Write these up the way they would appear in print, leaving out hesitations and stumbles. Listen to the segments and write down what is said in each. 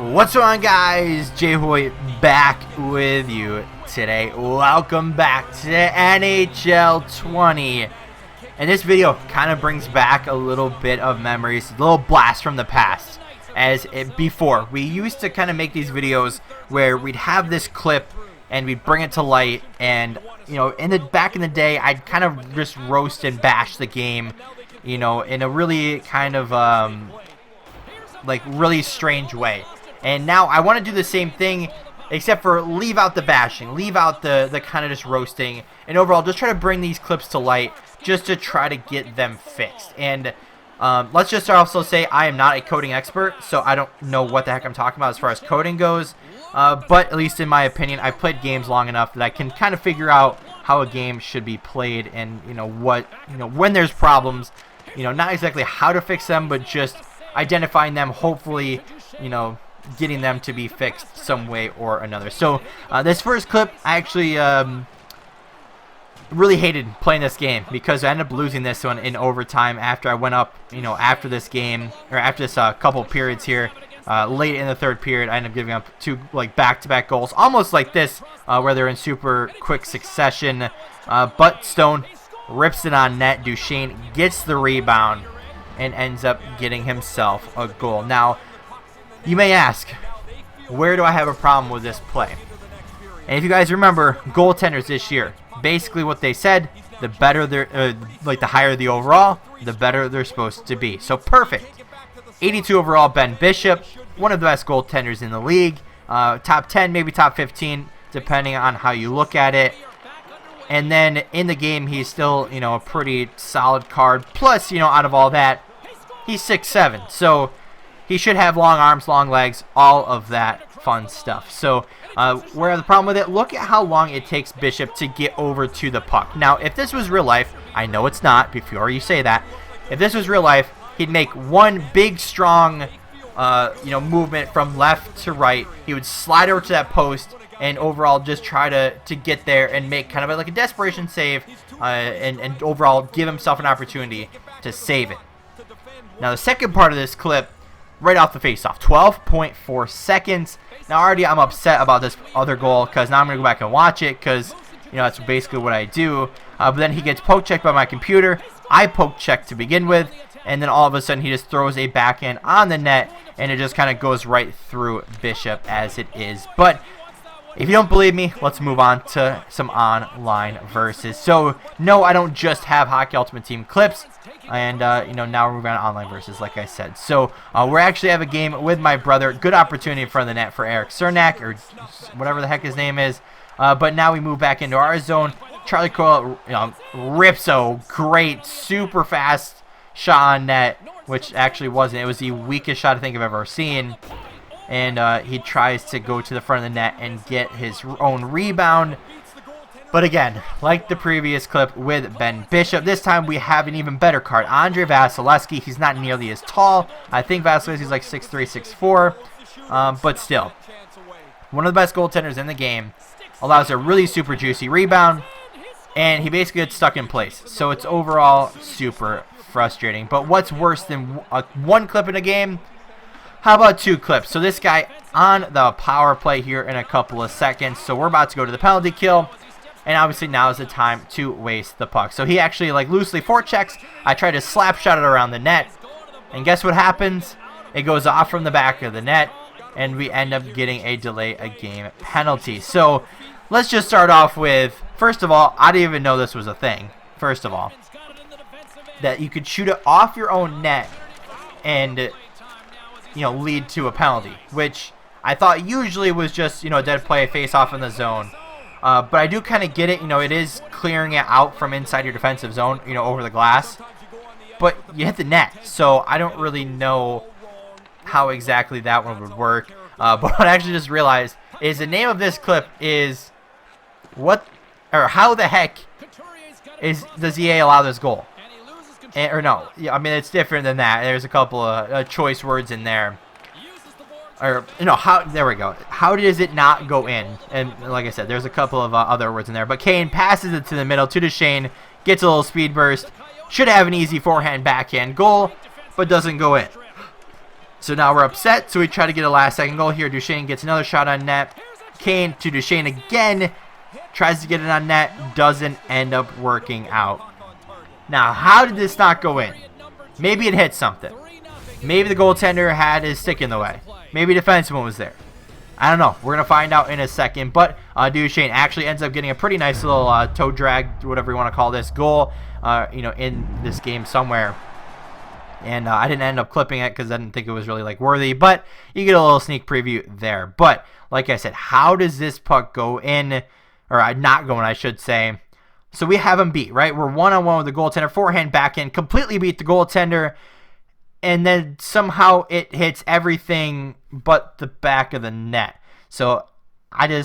What's going on, guys? JHoyt back with you today. Welcome back to NHL 20. And this video kind of brings back a little bit of memories, a little blast from the past. Before, we used to kind of make these videos where we'd have this clip and we'd bring it to light, and back in the day, I'd kind of just roast and bash the game, in a really kind of really strange way. And now I want to do the same thing, except for leave out the bashing, leave out the kind of just roasting, and overall just try to bring these clips to light just to try to get them fixed. And let's just also say I am not a coding expert, so I don't know what the heck I'm talking about as far as coding goes. But at least in my opinion, I've played games long enough that I can kind of figure out how a game should be played, and when there's problems, not exactly how to fix them, but just identifying them, hopefully, getting them to be fixed some way or another. So this first clip, I actually really hated playing this game because I ended up losing this one in overtime after I went up, after this game, or after this couple periods here. Late in the third period, I ended up giving up two back-to-back goals, almost like this, where they're in super quick succession. But Stone rips it on net. Duchesne gets the rebound and ends up getting himself a goal. Now, you may ask, where do I have a problem with this play? And if you guys remember, goaltenders this year, basically what they said, the better they're, the higher the overall, the better they're supposed to be. So perfect. 82 overall, Ben Bishop, one of the best goaltenders in the league. Top 10, maybe top 15, depending on how you look at it. And then in the game, he's still, a pretty solid card. Plus, out of all that, he's 6'7". So he should have long arms, long legs, all of that fun stuff. So where the problem with it, look at how long it takes Bishop to get over to the puck. Now, if this was real life, I know it's not, before you say that. If this was real life, he'd make one big, strong, movement from left to right. He would slide over to that post and overall just try to get there and make kind of like a desperation save and overall give himself an opportunity to save it. Now, the second part of this clip, right off the face-off, 12.4 seconds. Now, already I'm upset about this other goal because now I'm going to go back and watch it because, that's basically what I do. But then he gets poke-checked by my computer. I poke-checked to begin with, and then all of a sudden he just throws a backhand on the net, and it just kind of goes right through Bishop as it is. But if you don't believe me, let's move on to some online verses. So, no, I don't just have Hockey Ultimate Team clips. And, now we're moving on to online versus, like I said. So, we actually have a game with my brother. Good opportunity in front of the net for Eric Cernak, or whatever the heck his name is. But now we move back into our zone. Charlie Coyle, rips a great, super fast shot on net, which actually wasn't. It was the weakest shot I think I've ever seen. And he tries to go to the front of the net and get his own rebound. But again, like the previous clip with Ben Bishop, this time we have an even better card. Andre Vasilevsky, he's not nearly as tall. I think Vasilevsky's like 6'3", 6'4", but still. One of the best goaltenders in the game. Allows a really super juicy rebound, and he basically gets stuck in place. So it's overall super frustrating. But what's worse than one clip in a game? How about two clips? So this guy on the power play here in a couple of seconds. So we're about to go to the penalty kill. And obviously now is the time to waste the puck. So he actually loosely forechecks. I try to slap shot it around the net. And guess what happens? It goes off from the back of the net. And we end up getting a delay a game penalty. So let's just start off with, first of all, I didn't even know this was a thing. First of all, that you could shoot it off your own net and lead to a penalty, which I thought usually was just, a dead play, face off in the zone. But I do kind of get it, it is clearing it out from inside your defensive zone, over the glass. But you hit the net, so I don't really know how exactly that one would work. But what I actually just realized is the name of this clip is how the heck does EA allow this goal? Or no, I mean, it's different than that. There's a couple of choice words in there. Or, there we go. How does it not go in? And like I said, there's a couple of other words in there. But Kane passes it to the middle to Duchesne, gets a little speed burst, should have an easy forehand backhand goal, but doesn't go in. So now we're upset, so we try to get a last-second goal here. Duchesne gets another shot on net. Kane to Duchesne again. Tries to get it on net. Doesn't end up working out. Now, how did this not go in? Maybe it hit something. Maybe the goaltender had his stick in the way. Maybe the defenseman was there. I don't know. We're going to find out in a second. But Duchesne actually ends up getting a pretty nice little toe drag, whatever you want to call this, goal, in this game somewhere. And I didn't end up clipping it because I didn't think it was really like worthy. But you get a little sneak preview there. But like I said, how does this puck go in, or not go in, I should say. So we have him beat, right? We're one-on-one with the goaltender, forehand backhand, completely beat the goaltender. And then somehow it hits everything but the back of the net. So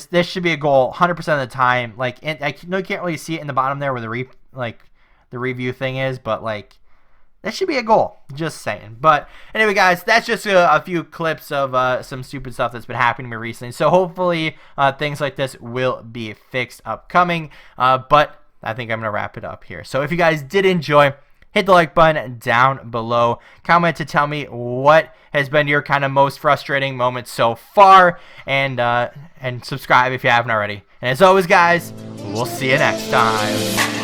this should be a goal 100% of the time. Like, I know you can't really see it in the bottom there where the review thing is, but like, that should be a goal. Just saying. But anyway, guys, that's just a few clips of some stupid stuff that's been happening to me recently. So hopefully things like this will be fixed upcoming. But I think I'm going to wrap it up here. So if you guys did enjoy, hit the like button down below. Comment to tell me what has been your kind of most frustrating moment so far. And subscribe if you haven't already. And as always, guys, we'll see you next time.